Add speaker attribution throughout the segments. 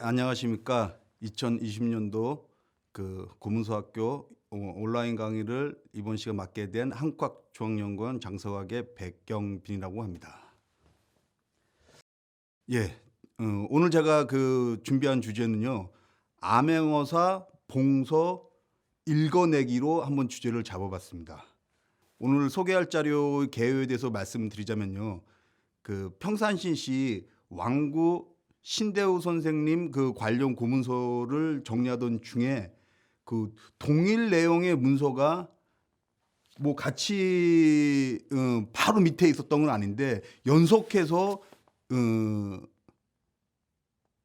Speaker 1: 안녕하십니까. 2020년도 그 고문서학교 온라인 강의를 이번 시간 맡게 된 한국학중앙연구원 장서학의 백경빈이라고 합니다. 오늘 제가 준비한 주제는요. 암행어사 봉서 읽어내기로 한번 주제를 잡아봤습니다. 오늘 소개할 자료 개요에 대해서 말씀드리자면요. 평산시시 왕구 신대우 선생님 관련 고문서를 정리하던 중에 동일 내용의 문서가 뭐 같이 바로 밑에 있었던 건 아닌데 연속해서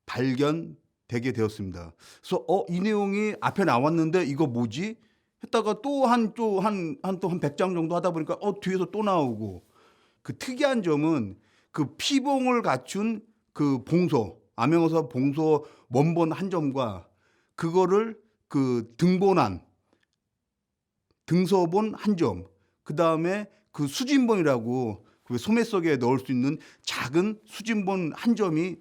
Speaker 1: 발견되게 되었습니다. 그래서 이 내용이 앞에 나왔는데 이거 뭐지? 했다가 또 한 100장 정도 하다 보니까 뒤에서 또 나오고, 특이한 점은 피봉을 갖춘 봉서, 암행어사 봉서 원본 한 점과 그거를 등서본 한 점, 그 다음에 수진본이라고 소매 속에 넣을 수 있는 작은 수진본 한 점이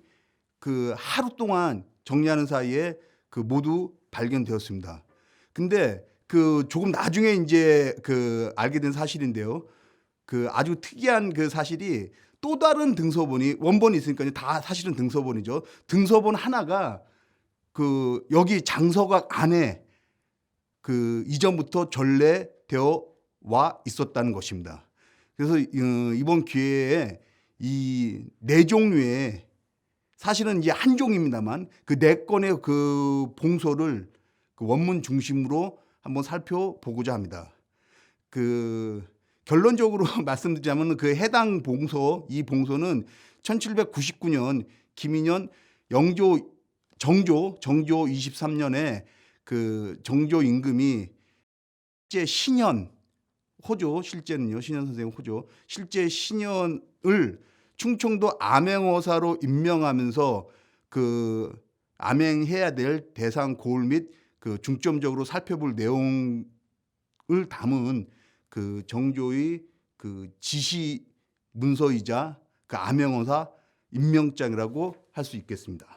Speaker 1: 하루 동안 정리하는 사이에 모두 발견되었습니다. 근데 조금 나중에 이제 알게 된 사실인데요. 아주 특이한 사실이 또 다른 등서본이, 원본이 있으니까요. 다 사실은 등서본이죠. 등서본 하나가 여기 장서각 안에 이전부터 전래되어 와 있었다는 것입니다. 그래서 이번 기회에 이 네 종류의, 사실은 이제 한 종입니다만 네 건의 봉서를 원문 중심으로 한번 살펴보고자 합니다. 결론적으로 말씀드리자면 해당 봉서, 이 봉서는 1799년 김인현 정조 23년에 정조 임금이 실제 신현 호조, 실제는요, 신현 선생님 호조, 실제 신현을 충청도 암행어사로 임명하면서 암행해야 될 대상 고을 및 중점적으로 살펴볼 내용을 담은 정조의 지시 문서이자 암행어사 임명장이라고 할 수 있겠습니다.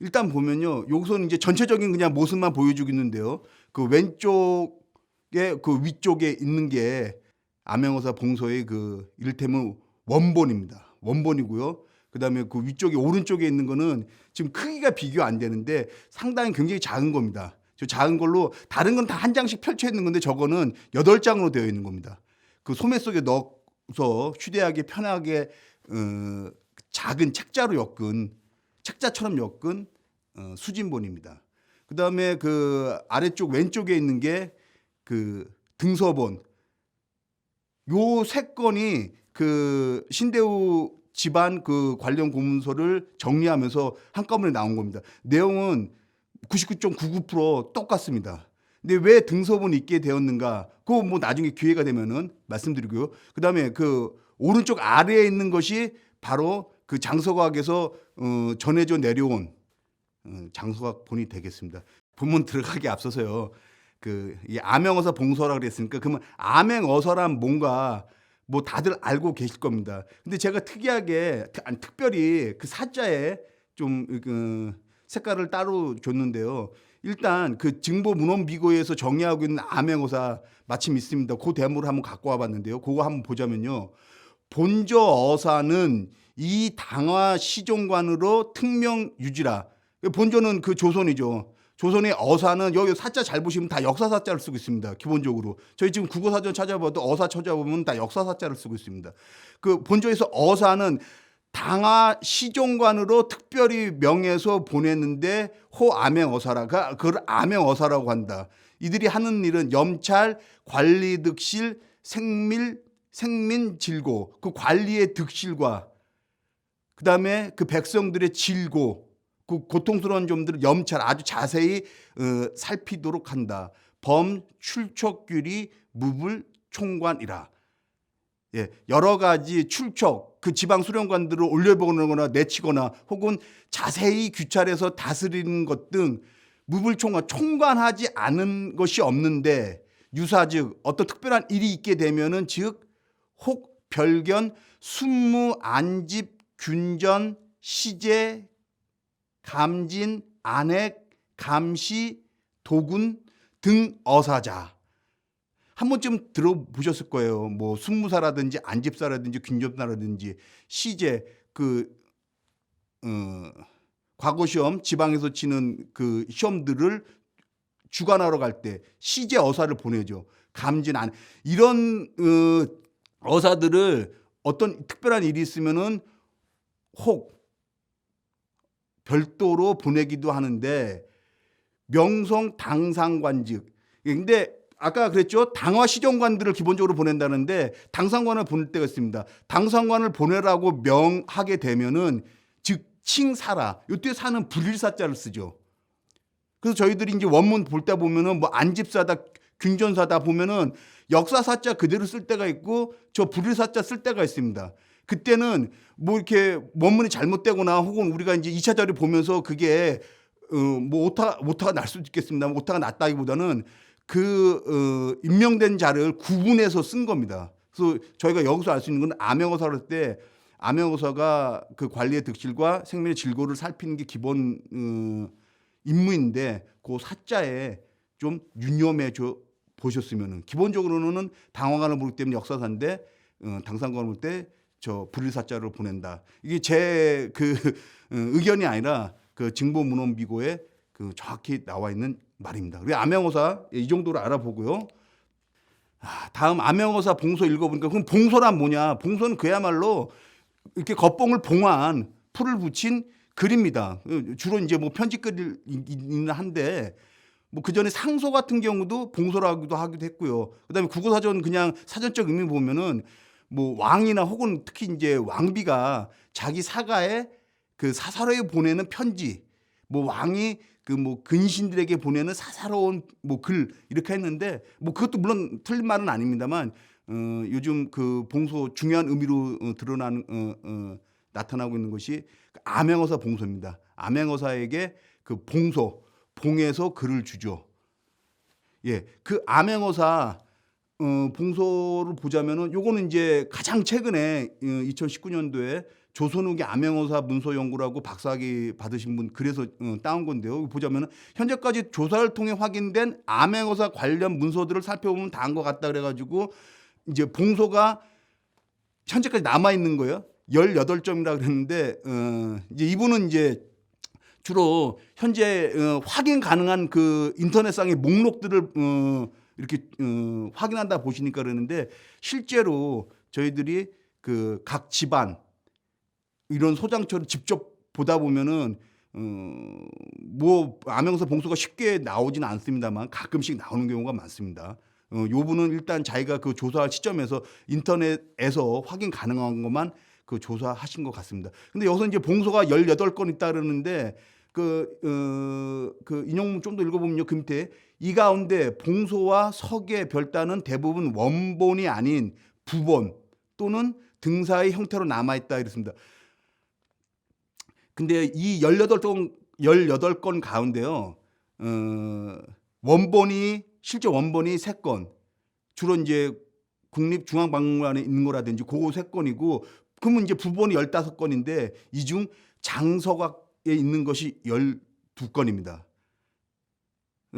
Speaker 1: 일단 보면요, 여기서는 이제 전체적인 그냥 모습만 보여주고 있는데요. 왼쪽에 위쪽에 있는 게 암행어사 봉서의 이를테면 원본입니다. 원본이고요. 그다음에 위쪽에 오른쪽에 있는 거는 지금 크기가 비교 안 되는데 상당히 굉장히 작은 겁니다. 저 작은 걸로 다른 건 다 한 장씩 펼쳐 있는 건데 저거는 8장으로 되어 있는 겁니다. 소매 속에 넣어서 휴대하기 편하게 작은 책자처럼 엮은 수진본입니다. 그다음에 아래쪽 왼쪽에 있는 게 등서본. 요 세 건이 신대우 집안 관련 고문서를 정리하면서 한꺼번에 나온 겁니다. 내용은 99.99% 똑같습니다. 근데 왜 등서본이 있게 되었는가? 그거 뭐 나중에 기회가 되면은 말씀드리고요. 그다음에 오른쪽 아래에 있는 것이 바로 장서각에서 전해져 내려온 장서각본이 되겠습니다. 본문 들어가기 앞서서요. 이 암행어사 봉서라 그랬으니까 그러면 암행어사란 뭔가 뭐 다들 알고 계실 겁니다. 근데 제가 특별히 사자에 좀 색깔을 따로 줬는데요. 일단 증보 문헌비고에서 정의하고 있는 암행어사 마침 있습니다. 그 대물을 한번 갖고 와봤는데요. 그거 한번 보자면요. 본저어사는 이 당화 시종관으로 특명유지라. 본저는 조선이죠. 조선의 어사는 여기 사자 잘 보시면 다 역사사자를 쓰고 있습니다. 기본적으로. 저희 지금 국어사전 찾아봐도 어사 찾아보면 다 역사사자를 쓰고 있습니다. 본조에서 어사는 당하 시종관으로 특별히 명해서 보냈는데 호 암행어사라가 그걸 암행어사라고 한다. 이들이 하는 일은 염찰, 관리 득실, 생민 질고, 관리의 득실과 그다음에 백성들의 질고, 고통스러운 점들을 염찰 아주 자세히 살피도록 한다. 범 출척규리 무불 총관이라. 여러 가지 출척, 지방 수령관들을 올려보거나 내치거나 혹은 자세히 규찰해서 다스리는 것 등 무불총관, 총관하지 않은 것이 없는데 유사즉 어떤 특별한 일이 있게 되면은 즉 혹 별견, 순무, 안집, 균전, 시제 감진, 안핵, 감시, 도군 등 어사자. 한 번쯤 들어보셨을 거예요. 뭐 승무사라든지 안집사라든지 균접사라든지 시제 과거 시험 지방에서 치는 그 시험들을 주관하러 갈 때 시제 어사를 보내죠. 감진 안 이런 어사들을 어떤 특별한 일이 있으면은 혹 별도로 보내기도 하는데 명성 당상관직. 근데 아까 그랬죠. 당화 시정관들을 기본적으로 보낸다는데 당상관을 보낼 때가 있습니다. 당상관을 보내라고 명하게 되면은 즉 칭사라. 이때 사는 불일사자를 쓰죠. 그래서 저희들이 이제 원문 볼 때 보면은 뭐 안집사다, 균전사다 보면은 역사사자 그대로 쓸 때가 있고 저 불일사자 쓸 때가 있습니다. 그때는 뭐 이렇게 원문이 잘못되거나 혹은 우리가 이제 2차 자료 보면서 그게 뭐 오타가 날 수도 있겠습니다. 오타가 났다기보다는 임명된 자를 구분해서 쓴 겁니다. 그래서 저희가 여기서 알 수 있는 건 암행어사를 할 때 암행어사가 그 관리의 득실과 생명의 질고를 살피는 게 기본 임무인데 그 사자에 좀 유념해 줘 보셨으면은 기본적으로는 당화관을 부르기 때문에 역사사인데 당상관을 볼 때 저 불일사자를 보낸다. 이게 제 의견이 아니라 그 징보문헌비고에 정확히 나와 있는 말입니다. 그리고 암행어사 이 정도로 알아보고요. 다음 암행어사 봉소 읽어보니까 그럼 봉소란 뭐냐? 봉소는 그야말로 이렇게 겉봉을 봉한 풀을 붙인 글입니다. 주로 이제 뭐 편지글이긴 한데 뭐 그 전에 상소 같은 경우도 봉소라기도 하기도 했고요. 그다음에 국어사전 그냥 사전적 의미 보면은 뭐 왕이나 혹은 특히 이제 왕비가 자기 사가에 그 사사로이 보내는 편지, 뭐 왕이 그 뭐 근신들에게 보내는 사사로운 뭐 글 이렇게 했는데 뭐 그것도 물론 틀린 말은 아닙니다만 요즘 그 봉소 중요한 의미로 나타나고 있는 것이 암행어사 봉소입니다. 암행어사에게 그 봉에서 글을 주죠. 예, 그 암행어사 봉소를 보자면은 요거는 이제 가장 최근에 2019년도에 조선후기 암행어사 문서 연구라고 박사학위 받으신 분 그래서 따온 건데요. 보자면은 현재까지 조사를 통해 확인된 암행어사 관련 문서들을 살펴보면 다 한 것 같다 그래가지고 이제 봉소가 현재까지 남아 있는 거예요. 18점이라 그랬는데 이제 이분은 이제 주로 현재 확인 가능한 그 인터넷상의 목록들을 이렇게 확인한다 보시니까 그러는데 실제로 저희들이 그 각 집안 이런 소장처를 직접 보다 보면은 뭐 암행어사 봉소가 쉽게 나오지는 않습니다만 가끔씩 나오는 경우가 많습니다. 요 분은 일단 자기가 그 조사할 시점에서 인터넷에서 확인 가능한 것만 그 조사하신 것 같습니다. 근데 여기서 이제 봉소가 18건 있다 그러는데 그 인용문 좀 더 읽어보면요. 그 밑에 이 가운데 봉소와 석의 별단은 대부분 원본이 아닌 부본 또는 등사의 형태로 남아있다 이랬습니다. 근데 이 18건 가운데요. 실제 원본이 3건. 주로 이제 국립중앙박물관에 있는 거라든지 그거 3건이고 그러면 이제 부본이 15건인데 이 중 장서각에 있는 것이 12건입니다.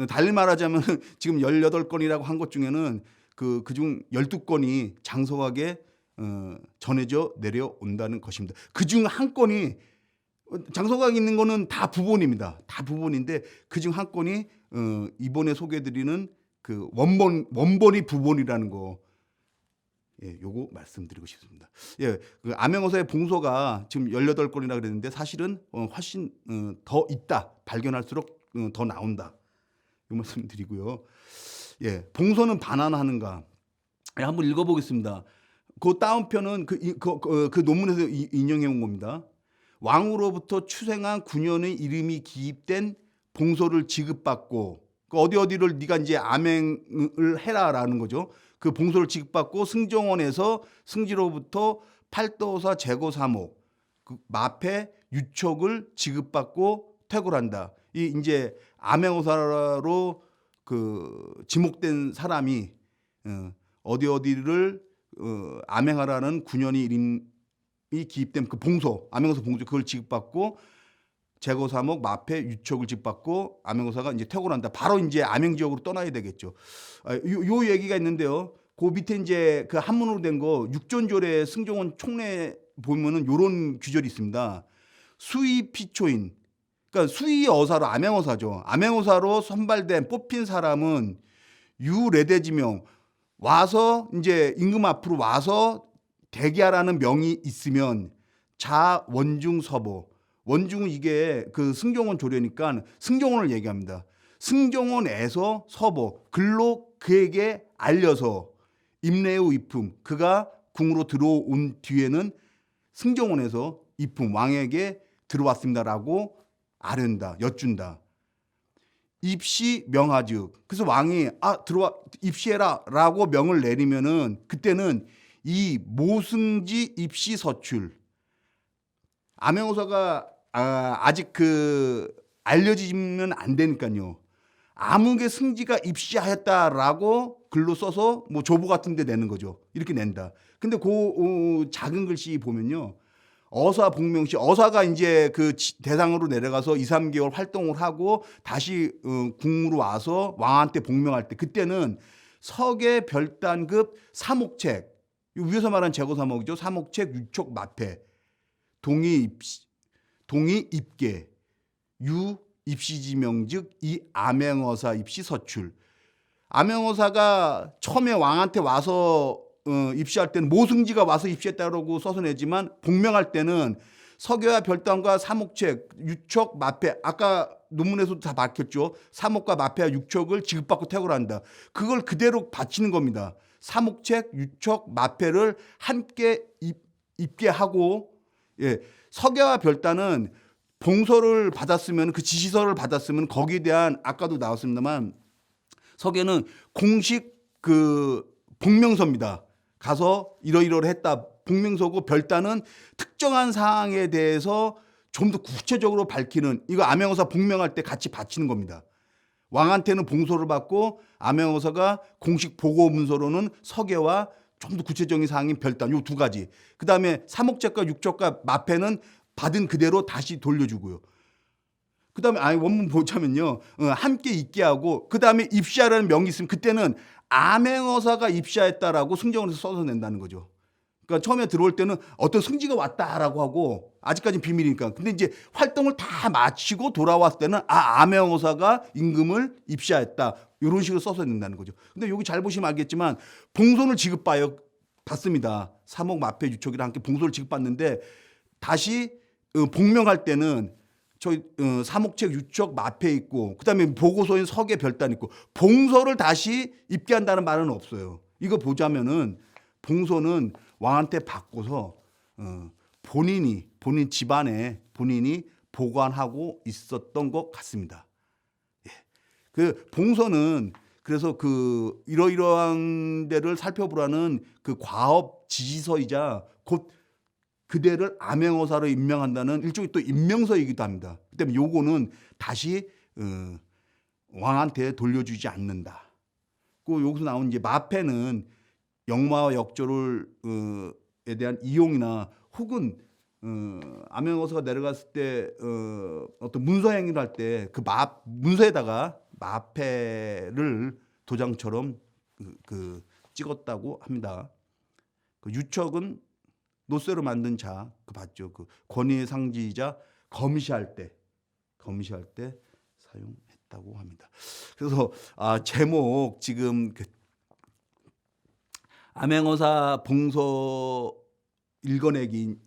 Speaker 1: 달리 말하자면 지금 18건이라고 한 것 중에는 그중 12건이 장서각에 전해져 내려온다는 것입니다. 그중 한 건이 장서각에 있는 거는 다 부본입니다. 다 부본인데 그중 한 건이 이번에 소개해드리는 그 원본이 부본이라는 거. 예, 요거 말씀드리고 싶습니다. 예, 그 암행어사의 봉소가 지금 18건이라 그랬는데 사실은 훨씬 더 있다. 발견할수록 더 나온다. 이 말씀 드리고요. 예, 봉소는 반환하는가? 예, 한번 읽어보겠습니다. 그 다운편은 그 논문에서 인용해 온 겁니다. 왕으로부터 추생한 9년의 이름이 기입된 봉소를 지급받고 어디를 네가 이제 암행을 해라라는 거죠. 그 봉소를 지급받고 승정원에서 승지로부터 팔도사 재고 사목, 그 마패 유촉을 지급받고 퇴골한다. 이 이제 암행어사로 그 지목된 사람이 어디를 암행하라는 9년의 이름이 기입된 그 봉소, 암행어사 봉소 그걸 지급받고 제거 3억 마패 유촉을 집받고 암행어사가 이제 퇴고를 한다. 바로 이제 암행 지역으로 떠나야 되겠죠. 요 얘기가 있는데요. 그 밑에 이제 그 한문으로 된 거 육존조례 승정원 총례 보면은 요런 규절이 있습니다. 수의 피초인, 그러니까 수의 어사로 암행어사죠. 암행어사로 선발된 뽑힌 사람은 유례대지명 와서 이제 임금 앞으로 와서 대기하라는 명이 있으면 자 원중 서보. 원중은 이게 그 승정원 조례니까 승정원을 얘기합니다. 승정원에서 서보 글로 그에게 알려서 임례후 입품 그가 궁으로 들어온 뒤에는 승정원에서 입품 왕에게 들어왔습니다라고 아른다 여쭌다. 입시 명하즉 그래서 왕이 들어와 입시해라라고 명을 내리면은 그때는 이 모승지 입시 서출 암행어사가 아직 그 알려지면 안 되니까요. 암흑의 승지가 입시하였다라고 글로 써서 뭐 조보 같은 데 내는 거죠. 이렇게 낸다. 근데 그 작은 글씨 보면요. 어사 복명시 어사가 이제 그 대상으로 내려가서 2, 3개월 활동을 하고 다시 궁으로 와서 왕한테 복명할 때 그때는 석의 별단급 사목책 위에서 말한 제거 사목이죠. 사목책 유촉 마패 동의 입계 유 입시지명 즉 이 암행어사 입시 서출 암행어사가 처음에 왕한테 와서 입시할 때는 모승지가 와서 입시했다고 써서 내지만 복명할 때는 석여와 별단과 사목책 유촉 마패 아까 논문에서도 다 밝혔죠. 사목과 마패와 유촉을 지급받고 퇴거를 한다. 그걸 그대로 바치는 겁니다. 사목책 유촉 마패를 함께 입게 하고 석여와 별단은 봉서를 받았으면 그 지시서를 받았으면 거기에 대한 아까도 나왔습니다만 석여는 공식 그 복명서입니다. 가서 이러이러했다 복명서고 별단은 특정한 사항에 대해서 좀 더 구체적으로 밝히는 이거 암행어사 복명할 때 같이 바치는 겁니다. 왕한테는 봉서를 받고 암행어사가 공식 보고 문서로는 석여와 좀 더 구체적인 사항인 별단 요 두 가지. 그다음에 사목책과 육촉과 마패는 받은 그대로 다시 돌려주고요. 그다음에 원문 보자면요. 함께 있게 하고 그다음에 입시하라는 명이 있으면 그때는 암행어사가 입시했다라고 승정원에서 써서 낸다는 거죠. 그러니까 처음에 들어올 때는 어떤 승지가 왔다라고 하고 아직까지는 비밀이니까. 근데 이제 활동을 다 마치고 돌아왔을 때는 암행어사가 임금을 입시했다. 이런 식으로 써서 낸다는 거죠. 근데 여기 잘 보시면 알겠지만 봉선을 받습니다. 사목 마패 유촉이랑 함께 봉선을 지급받는데 다시 복명할 때는 저희 사목책 유촉 마패 있고 그다음에 보고서인 석의 별단 있고 봉서를 다시 입게 한다는 말은 없어요. 이거 보자면은 봉서는 왕한테 받고서 본인 집안에 본인이 보관하고 있었던 것 같습니다. 예. 그 봉서는 그래서 그 이러이러한 데를 살펴보라는 그 과업 지시서이자 곧 그대를 암행어사로 임명한다는 일종의 또 임명서이기도 합니다. 그 때문에 요거는 다시 왕한테 돌려주지 않는다. 그 여기서 나온 이제 마패는 역마와 역조를에 대한 이용이나 혹은 암행어사가 내려갔을 때 어떤 문서 행위를 할 때 그 문서에다가 마패를 도장처럼 찍었다고 합니다. 그 유촉은 노쇠로 만든 자, 그 봤죠. 그 권위의 상지이자 검시할 때 사용했다고 합니다. 그래서 제목 지금 그 암행어사 봉서 읽어내기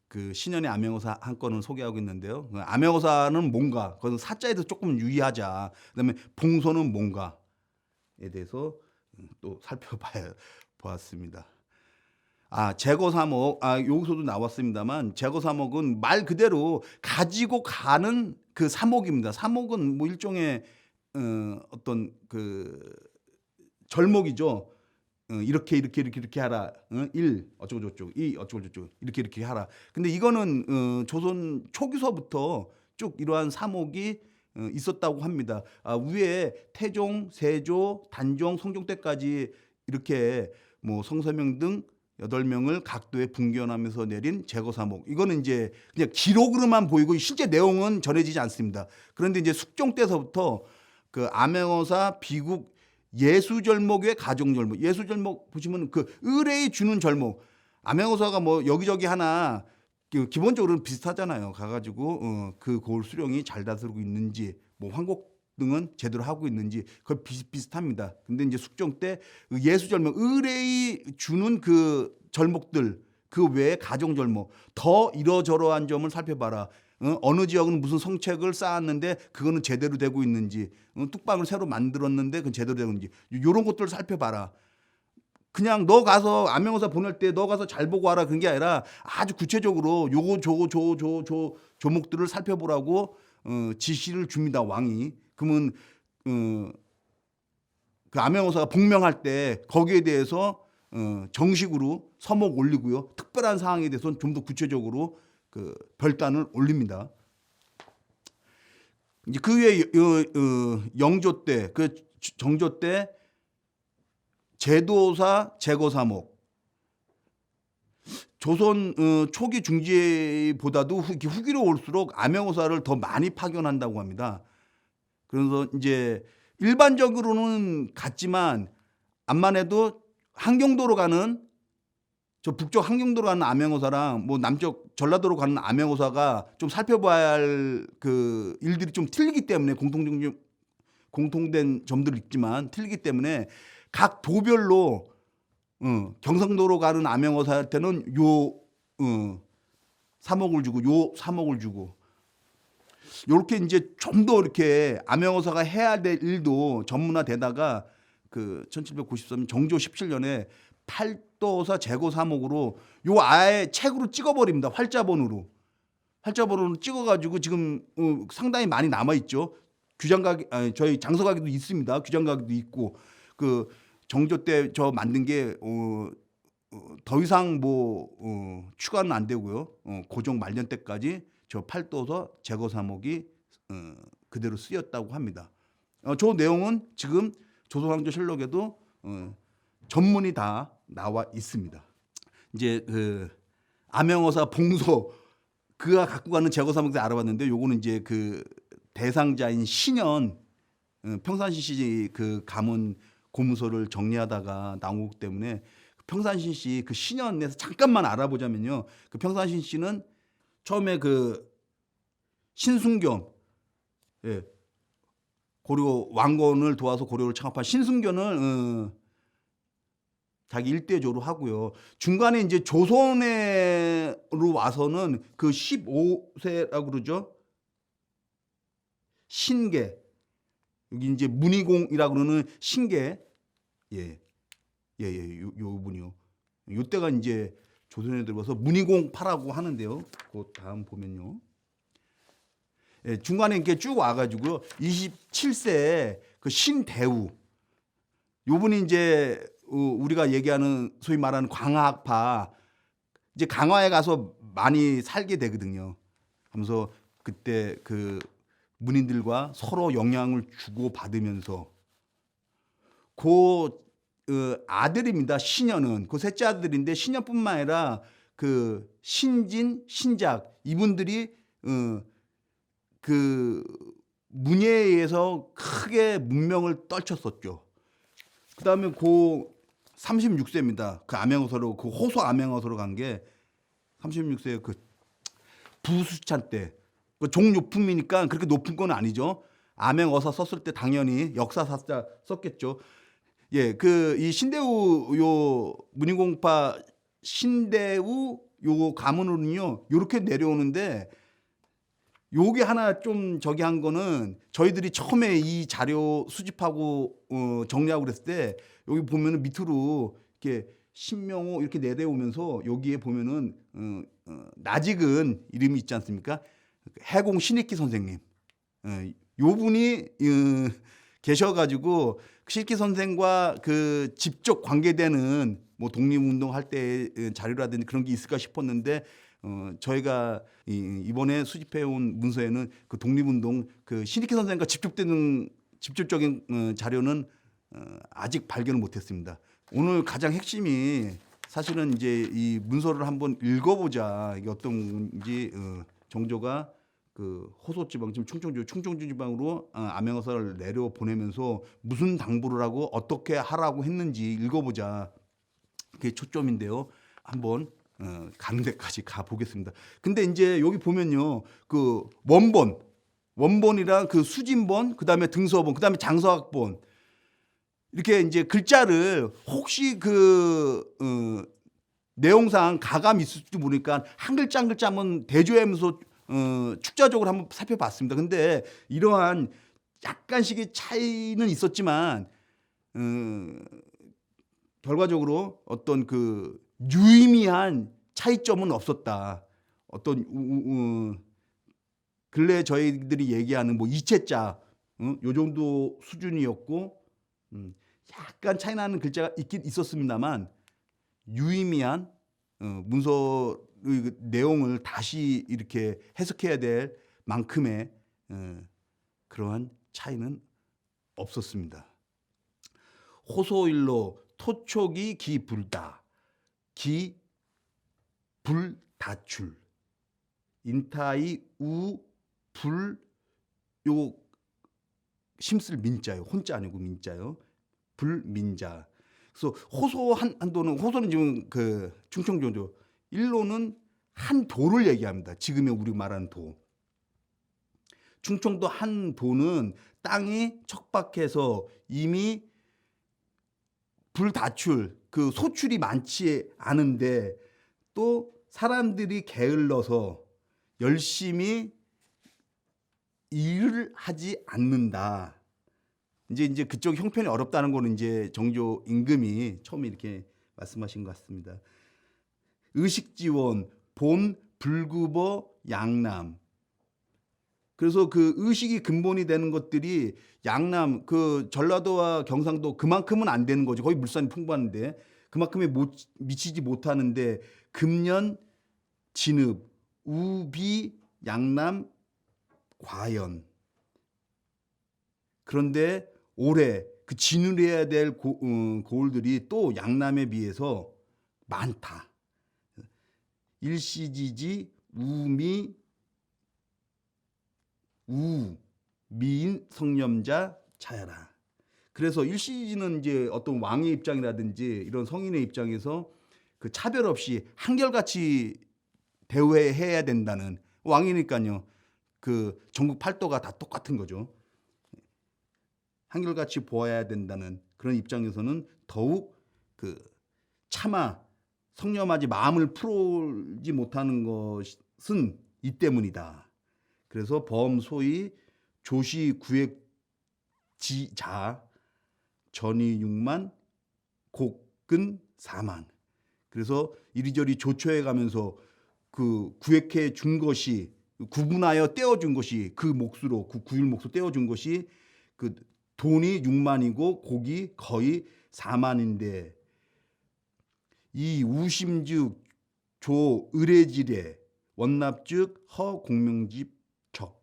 Speaker 1: 그 신현의 암행어사 한 건을 소개하고 있는데요. 암행어사는 뭔가, 그건 사자에 대해서 조금 유의하자. 그다음에 봉서는 뭔가에 대해서 또 살펴보았습니다. 제거 3억, 여기서도 나왔습니다만, 제거 3억은 말 그대로 가지고 가는 그 3억입니다. 3억은 뭐 일종의, 어떤 그 절목이죠. 이렇게 하라. 1, 어쩌고저쩌고, 2, 어쩌고저쩌고, 이렇게 하라. 근데 이거는, 조선 초기서부터 쭉 이러한 3억이 있었다고 합니다. 위에 태종, 세조, 단종, 성종 때까지 이렇게 뭐 성서명 등 8명을 각도에 분견하면서 내린 제거사목. 이거는 이제 그냥 기록으로만 보이고 실제 내용은 전해지지 않습니다. 그런데 이제 숙종 때서부터 그 암행어사 비국 예수절목의 가정절목. 예수절목 보시면 그 의뢰에 주는 절목. 암행어사가 뭐 여기저기 하나 기본적으로는 비슷하잖아요. 가가지고 그 고을 수령이 잘 다스리고 있는지 뭐 황곡 등은 제대로 하고 있는지 거의 비슷비슷합니다. 근데 이제 숙종 때 예수절목 의뢰이 주는 그 절목들 그 외에 가정절목 더 이러저러한 점을 살펴봐라. 어느 지역은 무슨 성책을 쌓았는데 그거는 제대로 되고 있는지 뚝방을 새로 만들었는데 그건 제대로 되고 있는지 이런 것들을 살펴봐라. 그냥 너 가서 암행어사 보낼 때 너 가서 잘 보고 와라 그런 게 아니라 아주 구체적으로 요거 저거 저 조목들을 살펴보라고 지시를 줍니다. 왕이. 그러면 그 암행어사가 복명할 때 거기에 대해서 정식으로 서목 올리고요. 특별한 사항에 대해서는 좀 더 구체적으로 그 별단을 올립니다. 이제 그 외에 영조 때, 그 정조 때 제도사 제거사목. 조선 초기 중기보다도 후기로 올수록 암행어사를 더 많이 파견한다고 합니다. 그래서 이제 일반적으로는 같지만 암만 해도 한경도로 가는 저 북쪽 한경도로 가는 암행어사랑 뭐 남쪽 전라도로 가는 암행어사가 좀 살펴봐야 할 그 일들이 좀 틀리기 때문에 공통된 점들이 있지만 틀리기 때문에 각 도별로 경상도로 가는 암행어사한테는 요 사목을 주고 요 사목을 주고 요렇게 이제 좀 더 이렇게 암행어사가 해야 될 일도 전문화되다가 그 1793년 정조 17년에 팔도사 제거사목으로 요 아예 책으로 찍어버립니다. 활자본으로 찍어가지고 지금 상당히 많이 남아 있죠. 규장가기 저희 장서가기도 있습니다. 규장가기도 있고 그 정조 때 저 만든 게 더 이상 뭐 추가는 안 되고요. 고종 말년 때까지 저 팔도서 제거사목이 그대로 쓰였다고 합니다. 저 내용은 지금 조선왕조실록에도 전문이 다 나와 있습니다. 이제 그 암행어사 봉소 그가 갖고 가는 제거사목들 알아봤는데 요거는 이제 그 대상자인 신현 평산신씨 그 가문 고문서를 정리하다가 나온 거기 때문에 평산신씨 그 신현에서 잠깐만 알아보자면요. 그 평산신씨는 처음에 그 신순겸 고려 왕건을 도와서 고려를 창업한 신순견을 자기 일대조로 하고요. 중간에 이제 조선으로 와서는 그 15세라고 그러죠. 신계 여기 이제 문희공이라고 그러는 신계 요 분이요. 요때가 이제 조선에 들어와서 문희공파라고 하는데요. 그 다음 보면요. 중간에 이렇게 쭉 와가지고 27세 그 신대우 요분이 이제 우리가 얘기하는 소위 말하는 광화학파 이제 강화에 가서 많이 살게 되거든요. 하면서 그때 그 문인들과 서로 영향을 주고 받으면서 그 아들입니다. 신현은 그 셋째 아들인데 신현뿐만 아니라 그 신진, 신작 이분들이 그 문예에 의해서 크게 문명을 떨쳤었죠. 그다음에 그 36세입니다. 그 암행어사로 그 호소 암행어사로 간 게 36세 그 부수찬 때 그 종료품이니까 그렇게 높은 건 아니죠. 암행어사 썼을 때 당연히 역사사자 썼겠죠. 예, 그 이 신대우 요 문인공파 신대우 요 가문으로는요 요렇게 내려오는데 요게 하나 좀 저기 한 거는 저희들이 처음에 이 자료 수집하고 정리하고 그랬을 때 여기 보면은 밑으로 이렇게 신명호 이렇게 내려오면서 여기에 보면은 나직은 이름이 있지 않습니까? 해공 신익기 선생님 요 분이 계셔가지고 신익기 선생과 그 직접 관계되는 뭐 독립운동 할 때 자료라든지 그런 게 있을까 싶었는데 저희가 이번에 수집해온 문서에는 그 독립운동 그 신익기 선생과 직접적인 자료는 아직 발견을 못했습니다. 오늘 가장 핵심이 사실은 이제 이 문서를 한번 읽어보자. 이게 어떤 건지 정조가 그 호소지방 지금 충청주 지방으로 암행어사를 내려 보내면서 무슨 당부를 하고 어떻게 하라고 했는지 읽어보자. 그게 초점인데요. 한번 가는 데까지 가 보겠습니다. 근데 이제 여기 보면요, 그 원본이랑 그 수진본, 그 다음에 등서본, 그 다음에 장서학본 이렇게 이제 글자를 혹시 내용상 가감 있을지 모르니까 한 글자 한 글자 한번 대조하면서 축자적으로 한번 살펴봤습니다. 근데 이러한 약간씩의 차이는 있었지만 결과적으로 어떤 그 유의미한 차이점은 없었다. 어떤 근래 저희들이 얘기하는 뭐 이체자 요 정도 수준이었고 약간 차이 나는 글자가 있긴 있었습니다만 유의미한 문서 내용을 다시 이렇게 해석해야 될 만큼의 그러한 차이는 없었습니다. 호소일로 토촉이 기불다, 기불다출, 인타이 우불 요 심쓸 민자요, 혼자 아니고 민자요, 불민자. 그래서 호소 한도는 호소는 지금 그 충청도죠. 일로는 한 도를 얘기합니다. 지금의 우리 말하는 도. 충청도 한 도는 땅이 척박해서 이미 불다출 그 소출이 많지 않은데 또 사람들이 게을러서 열심히 일을 하지 않는다. 이제 그쪽 형편이 어렵다는 거는 이제 정조 임금이 처음에 이렇게 말씀하신 것 같습니다. 의식지원, 본, 불구버, 양남. 그래서 그 의식이 근본이 되는 것들이 양남, 그 전라도와 경상도 그만큼은 안 되는 거죠. 거의 물산이 풍부한데 그만큼에 미치지 못하는데 금년, 진읍, 우비, 양남, 과연. 그런데 올해 그 진을해야 될 고을들이 또 양남에 비해서 많다. 일시지지, 우미, 미인, 성념자, 차야라. 그래서 일시지는 이제 어떤 왕의 입장이라든지 이런 성인의 입장에서 그 차별 없이 한결같이 대우해야 된다는, 왕이니까요. 그 전국 팔도가 다 똑같은 거죠. 한결같이 보아야 된다는 그런 입장에서는 더욱 그 차마 성념하지 마음을 풀지 못하는 것은 이 때문이다. 그래서 범소위 조시 구획지자 전이 6만 곡근 4만. 그래서 이리저리 조처해 가면서 그 구획해 준 것이, 구분하여 떼어준 것이, 그 몫으로 그 구일 몫으로 떼어준 것이 그 돈이 6만이고 곡이 거의 4만인데 이 우심즉 조 의례지례 원납즉 허 공명집 적.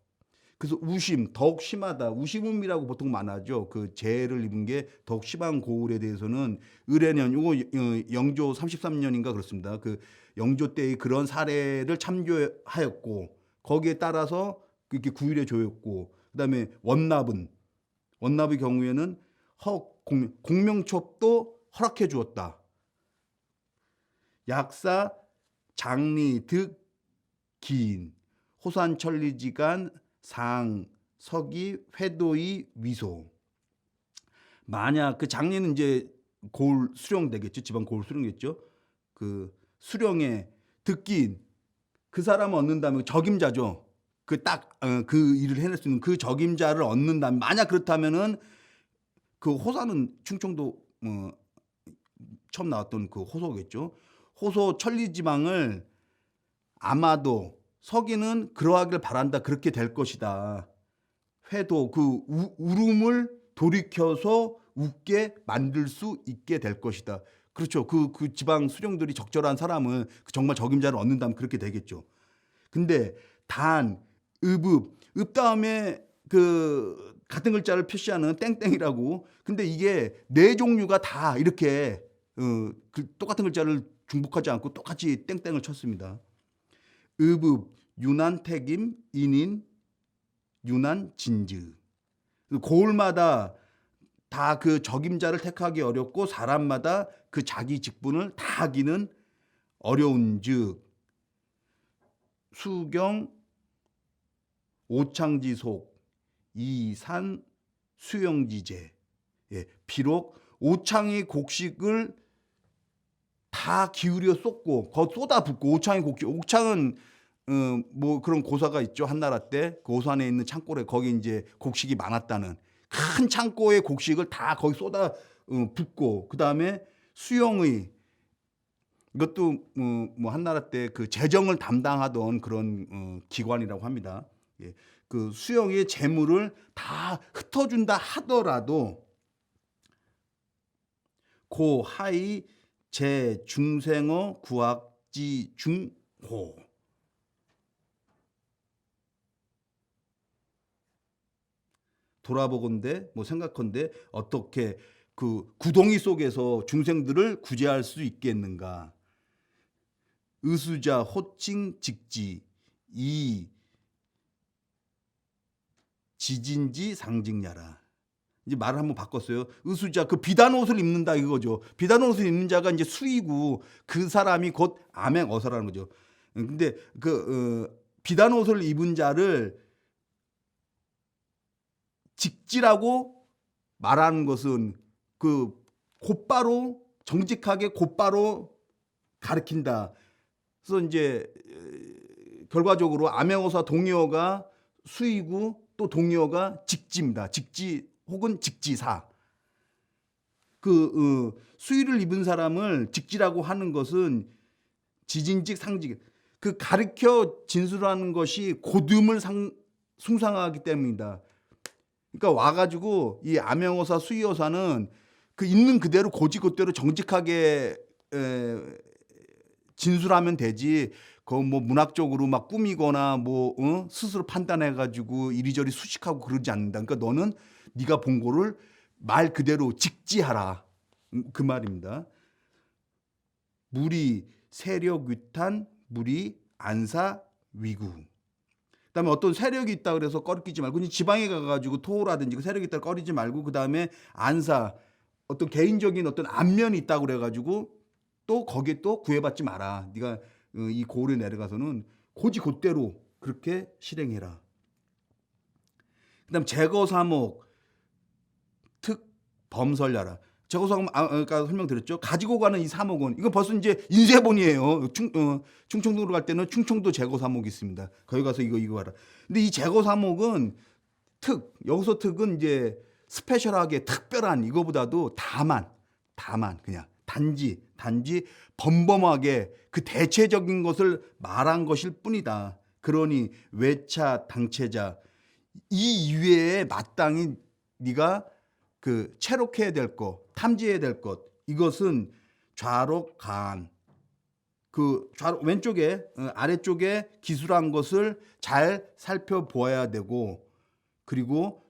Speaker 1: 그래서 우심 더욱 심하다. 우심음이라고 보통 말하죠. 그 재해를 입은 게 더욱 심한 고을에 대해서는 의례년, 요거 영조 33년인가 그렇습니다. 그 영조 때의 그런 사례를 참조하였고 거기에 따라서 그렇게 구일에 조였고, 그다음에 원납의 경우에는 공명첩도 허락해 주었다. 약사 장리 득 기인 호산천리지간 상 서기 회도의 위소. 만약 그 장리는 이제 고을 수령 되겠죠. 지방 고을 수령겠죠. 그 수령에 득기인, 그 사람을 얻는다면 적임자죠. 그 일을 해낼 수 있는 그 적임자를 얻는다면, 만약 그렇다면은 그 호사는 충청도 처음 나왔던 그 호소겠죠. 호소 천리지방을 아마도 서기는 그러하길 바란다. 그렇게 될 것이다. 회도 그 울음을 돌이켜서 웃게 만들 수 있게 될 것이다. 그렇죠. 그 지방 수령들이 적절한 사람은 정말 적임자를 얻는다면 그렇게 되겠죠. 근데 단, 읍 다음에 그 같은 글자를 표시하는 땡땡이라고. 근데 이게 네 종류가 다 이렇게 그 똑같은 글자를 중복하지 않고 똑같이 땡땡을 쳤습니다. 읍읍 유난택임 인인 유난진즈. 고을마다 다 그 적임자를 택하기 어렵고 사람마다 그 자기 직분을 다 하기는 어려운즉 수경 오창지속 이산 수영지제. 예, 비록 오창의 곡식을 다 기울여 쏟고 거 쏟아붓고 오창의 곡식, 옥창은 뭐 그런 고사가 있죠. 한나라 때 그 오산에 있는 창고에 거기 이제 곡식이 많았다는 큰 창고의 곡식을 다 거기 쏟아 붓고 그 다음에 수영의 이것도 뭐 한나라 때 그 재정을 담당하던 그런 기관이라고 합니다. 예, 그 수영의 재물을 다 흩어준다 하더라도 고 하이 제 중생어 구학지 중호. 돌아보건대 뭐 생각건대 어떻게 그 구덩이 속에서 중생들을 구제할 수 있겠는가. 의수자 호칭 직지 이 지진지 상징야라. 이제 말을 한번 바꿨어요. 의수자 그 비단 옷을 입는다 이거죠. 비단 옷을 입는 자가 이제 수이고 그 사람이 곧 암행어사라는 거죠. 근데 그 비단 옷을 입은 자를 직지라고 말하는 것은 그 곧바로 정직하게 곧바로 가르친다. 그래서 이제 결과적으로 암행어사 동의어가 수이고 또 동의어가 직지입니다. 직지 혹은 직지사. 그 수의를 입은 사람을 직지라고 하는 것은 지진직 상직. 그 가르쳐 진술하는 것이 곧음을 숭상하기 때문이다. 그러니까 와가지고 이 암행어사 수의어사는 그 있는 그대로 고지고대로 정직하게 진술하면 되지. 그 뭐 문학적으로 막 꾸미거나 뭐 스스로 판단해가지고 이리저리 수식하고 그러지 않는다. 그러니까 너는 네가 본 거를 말 그대로 직지하라. 그 말입니다. 무리 세력 위탄 무리 안사 위구. 그다음에 어떤 세력이 있다 그래서 꺼리지 말고 지방에 가가지고 토호라든지 그 세력이 있다 꺼리지 말고 그다음에 안사 어떤 개인적인 어떤 안면이 있다 그래가지고 또 거기에 또 구애받지 마라. 네가 이 고을에 내려가서는 고지곧대로 그렇게 실행해라. 그다음 제거사목 특 범설야라. 제거사목 아까 설명드렸죠. 가지고 가는 이 사목은 이거 벌써 이제 인쇄본이에요. 충청도로 갈 때는 충청도 제거사목이 있습니다. 거기 가서 이거 하라. 근데 이 제거사목은 여기서 특은 이제 스페셜하게 특별한 이거보다도 다만 그냥 단지 범범하게 그 대체적인 것을 말한 것일 뿐이다. 그러니 외차 당체자 이 이외에 마땅히 네가 그 체록해야 될 것, 탐지해야 될 것 이것은 좌록 간 그 좌록 왼쪽에 아래쪽에 기술한 것을 잘 살펴보아야 되고 그리고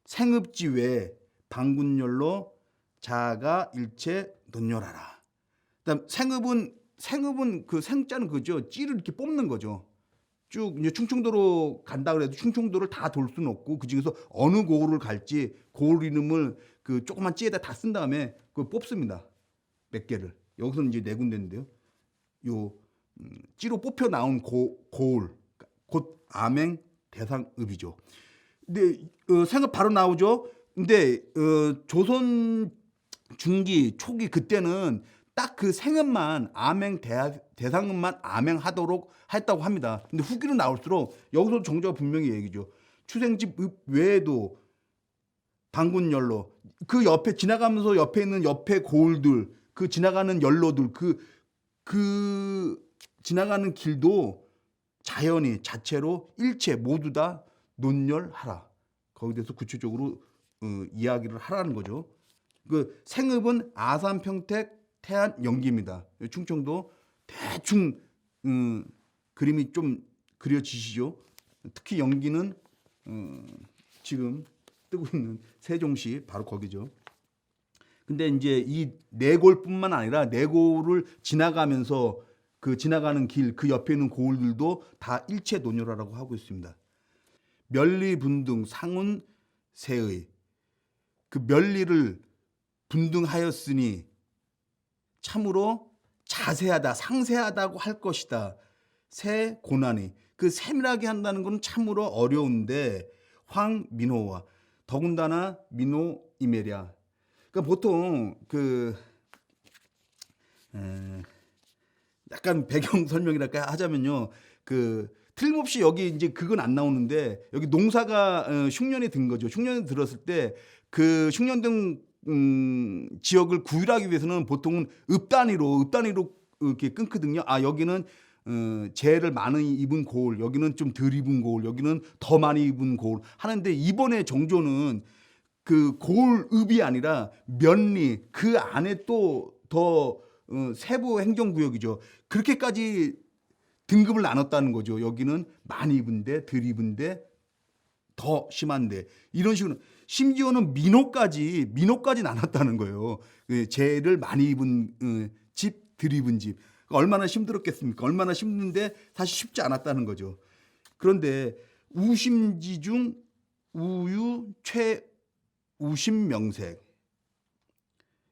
Speaker 1: 생읍지 외 방군열로 자가 일체 논열하라. 그다음 생읍은 그 생자는 그죠. 찌를 이렇게 뽑는 거죠. 쭉 이제 충청도로 간다 그래도 충청도를 다 돌 수는 없고 그 중에서 어느 고을을 갈지 고을 이름을 그 조그만 찌에다 다 쓴 다음에 그 뽑습니다. 몇 개를. 여기서는 이제 네 군데인데요. 요 찌로 뽑혀 나온 고을 곧 암행 대상읍이죠. 근데 생각 바로 나오죠. 근데 조선 중기 초기 그때는 딱 그 생읍만 대상읍만 암행하도록 했다고 합니다. 근데 후기로 나올수록 여기서 정조가 분명히 얘기죠. 추생집 읍 외에도 방군열로 그 옆에 지나가면서 옆에 있는 옆에 고을들 그 지나가는 연로들 그 지나가는 길도 자연히 자체로 일체 모두 다 논열하라. 거기에 대해서 구체적으로 이야기를 하라는 거죠. 그 생읍은 아산, 평택, 태안, 영기입니다. 충청도 대충 그림이 좀 그려지시죠. 특히 영기는 지금 뜨고 있는 세종시 바로 거기죠. 근데 이제 이 내골뿐만 아니라 내골을 지나가면서 그 지나가는 길 그 옆에 있는 고을들도 다 일체 논혈하라고 하고 있습니다. 멸리분등 상운세의 그 멸리를 분등하였으니 참으로 자세하다 상세하다고 할 것이다. 세 고난이 그 세밀하게 한다는 건 참으로 어려운데 황민호와 더군다나 민호 이메랴. 그러니까 보통 그 약간 배경 설명이랄까 하자면요. 그 틀림없이 여기 이제 그건 안 나오는데 여기 농사가 흉년이 든 거죠. 흉년이 들었을 때 그 흉년등 지역을 구휼하기 위해서는 보통은 읍 단위로 이렇게 끊거든요. 아 여기는 재해를 많이 입은 고을, 여기는 좀 덜 입은 고을, 여기는 더 많이 입은 고을 하는데 이번에 정조는 그 고을읍이 아니라 면리 그 안에 또 더 세부 행정구역이죠. 그렇게까지 등급을 나눴다는 거죠. 여기는 많이 입은데 덜 입은데 더 심한데 이런 식으로 심지어는 민호까지 나눴다는 거예요. 재를 많이 입은 집, 덜 입은 집. 얼마나 힘들었겠습니까? 얼마나 힘든데 사실 쉽지 않았다는 거죠. 그런데 우심지 중 우유 최우심 명색.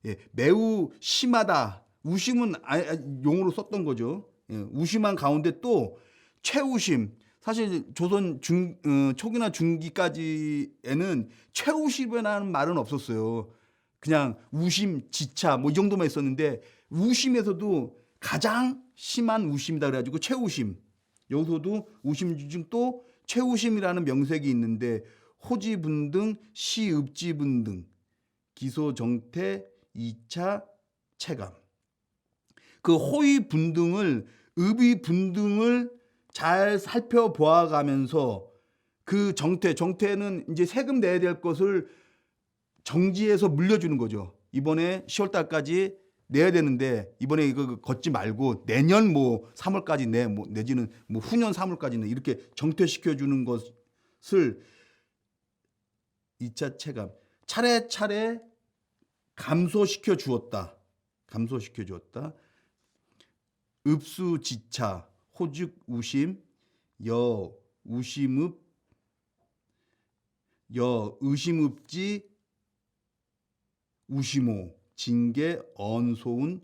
Speaker 1: 예, 매우 심하다. 우심은 용어로 썼던 거죠. 예, 우심한 가운데 또 최우심. 사실 조선 초기나 중기까지에는 최우심이라는 말은 없었어요. 그냥 우심, 지차 뭐 이 정도만 있었는데 우심에서도 가장 심한 우심이다 그래가지고 최우심. 여기서도 우심 중 또 최우심이라는 명색이 있는데 호지분등, 시읍지분등, 기소정태, 2차 체감. 그 호의 분등을 읍의 분등을 잘 살펴보아가면서 그 정태는 이제 세금 내야 될 것을 정지해서 물려주는 거죠. 이번에 10월 달까지 내야 되는데 이번에 이거 걷지 말고 내년 뭐 3월까지 내지는 뭐 후년 3월까지 내 이렇게 정퇴시켜 주는 것을 2차 체감 차례차례 감소시켜 주었다. 읍수지차 호죽 우심 여 우심읍 여 의심읍지 우심호 징계 언소운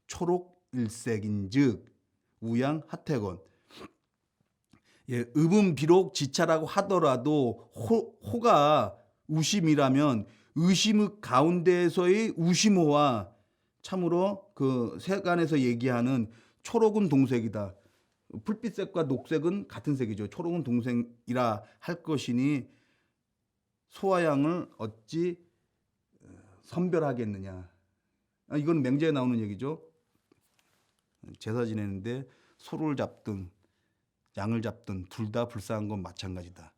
Speaker 1: 초록 일색인즉 우양 하태건. 예, 읍은 비록 지차라고 하더라도 호가 우심이라면 의심읍 가운데에서의 우심호와 참으로 그 세간에서 얘기하는 초록은 동색이다. 풀빛색과 녹색은 같은 색이죠. 초록은 동색이라 할 것이니 소와 양을 어찌 선별하겠느냐. 이건 맹자에 나오는 얘기죠. 제사 지내는데 소를 잡든 양을 잡든 둘 다 불쌍한 건 마찬가지다.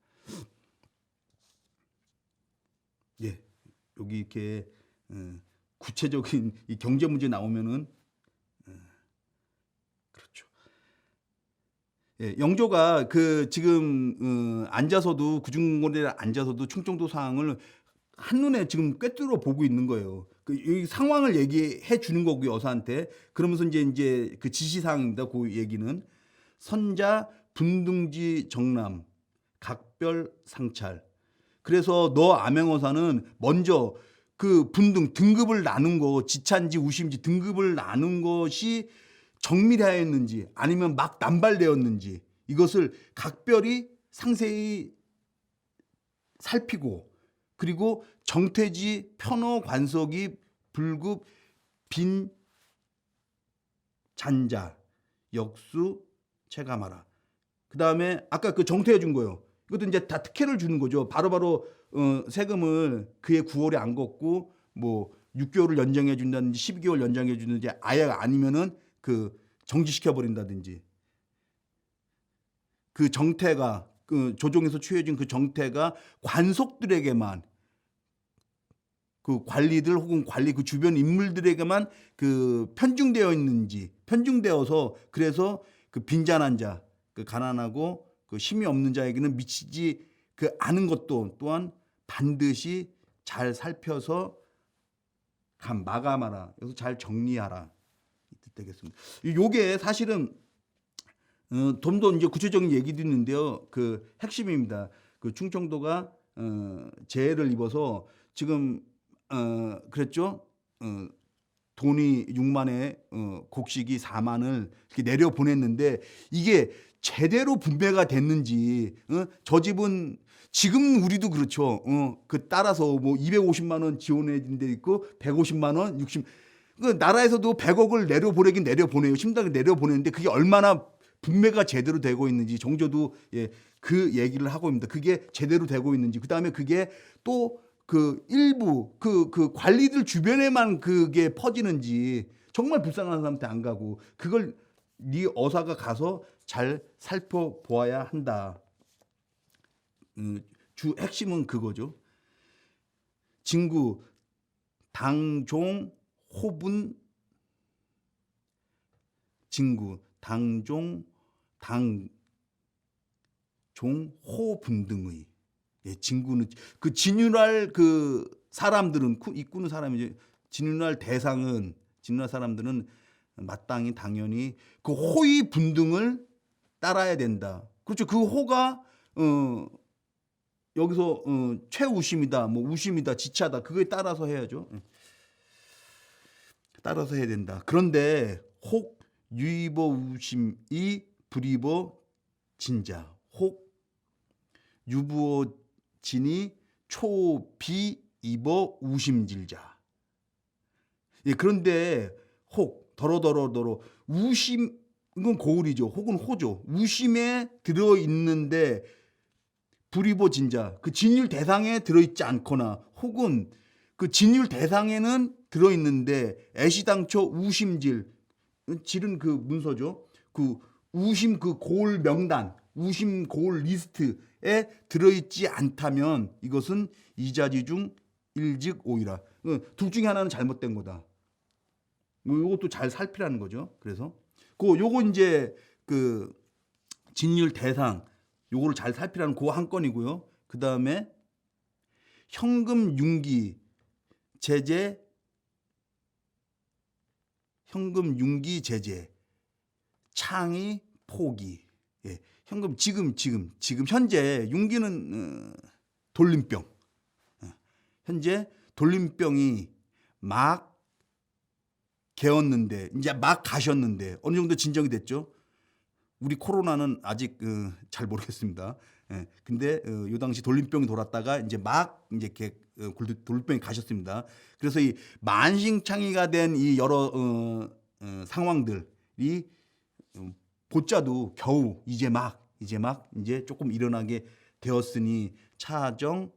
Speaker 1: 예, 여기 이렇게 구체적인 이 경제 문제 나오면은 그렇죠. 예, 영조가 그 지금 앉아서도 구중고리에 앉아서도 충청도 상황을 한눈에 지금 꿰뚫어 보고 있는 거예요. 이 상황을 얘기해 주는 거고요, 여사한테. 그러면서 이제 그 지시사항입니다. 그 얘기는 선자 분등지 정남 각별 상찰. 그래서 너 암행어사는 먼저 그 분등 등급을 나눈 거 지찬지 우심지 등급을 나눈 것이 정밀하였는지 아니면 막 남발되었는지 이것을 각별히 상세히 살피고 그리고 정퇴지 편호 관석이 불급 빈 잔자 역수 체감하라. 그 다음에 아까 그 정퇴해 준 거요. 이것도 이제 다 특혜를 주는 거죠. 바로바로 세금을 그해 9월에 안 걷고 뭐 6개월을 연장해 준다든지 12개월 연장해 주든지 아예 아니면은 그 정지시켜 버린다든지 그 정태가 그 조정에서 취해진 그 정태가 관속들에게만 그 관리들 혹은 관리 그 주변 인물들에게만 그 편중되어서 그래서 그 빈잔한 자, 그 가난하고 그 힘이 없는 자에게는 미치지 그 않은 것도 또한 반드시 잘 살펴서 마감하라. 여기서 잘 정리하라. 이 뜻 되겠습니다. 요게 사실은 좀 더 이제 구체적인 얘기도 있는데요. 그 핵심입니다. 그 충청도가 재해를 입어서 지금 그랬죠. 돈이 6만에 곡식이 4만을 이렇게 내려 보냈는데 이게 제대로 분배가 됐는지 저 집은 지금 우리도 그렇죠. 그 따라서 뭐 250만 원 지원해 준 데 있고 150만 원, 60. 그 나라에서도 100억을 내려 보내긴 내려 보내요. 심당에 내려 보내는데 그게 얼마나 분배가 제대로 되고 있는지 정조도 그 얘기를 하고 있습니다. 그게 제대로 되고 있는지. 그다음에 그게 또 그 일부 그 관리들 주변에만 그게 퍼지는지 정말 불쌍한 사람한테 안 가고 그걸 네 어사가 가서 잘 살펴보아야 한다. 주 핵심은 그거죠. 진구, 당종, 호분, 진구, 당종, 호분 등의 진구는 그 진윤할 그 사람들은 이꾸는 사람이죠. 진윤할 대상은 진윤할 사람들은 마땅히 당연히 그 호의 분등을 따라야 된다. 그렇죠. 그 호가 여기서 최우심이다, 뭐 우심이다, 지차다 그거에 따라서 해야죠. 따라서 해야 된다. 그런데 혹 유이버 우심이 불이버 진자, 혹 유부어 진이 초비 이버 우심질자. 그런데 혹 더러더러 우심 이건 고울이죠. 혹은 호죠. 우심에 들어 있는데 불이보 진자 그 진율 대상에 들어 있지 않거나 혹은 그 진율 대상에는 들어 있는데 애시당초 우심질 질은 그 문서죠. 그 우심 그 고울 명단, 우심 고울 리스트에 들어 있지 않다면 이것은 이자지 중 일직 오이라. 둘 중에 하나는 잘못된 거다. 이것도 잘 살피라는 거죠. 그래서 요거 이제 그 진율 대상 요거를 잘 살피라는 그 한 건이고요. 그 다음에 현금 융기 제재, 현금 융기 제재, 창의 포기. 현금 지금 현재 융기는 돌림병. 현재 돌림병이 막 개었는데 이제 막 가셨는데 어느 정도 진정이 됐죠. 우리 코로나는 아직 잘 모르겠습니다. 근데 요 당시 돌림병이 돌았다가 이제 막 이제 돌림병이 가셨습니다. 그래서 이 만신창이가 된 이 여러 상황들이 보자도 겨우 이제 조금 일어나게 되었으니 차정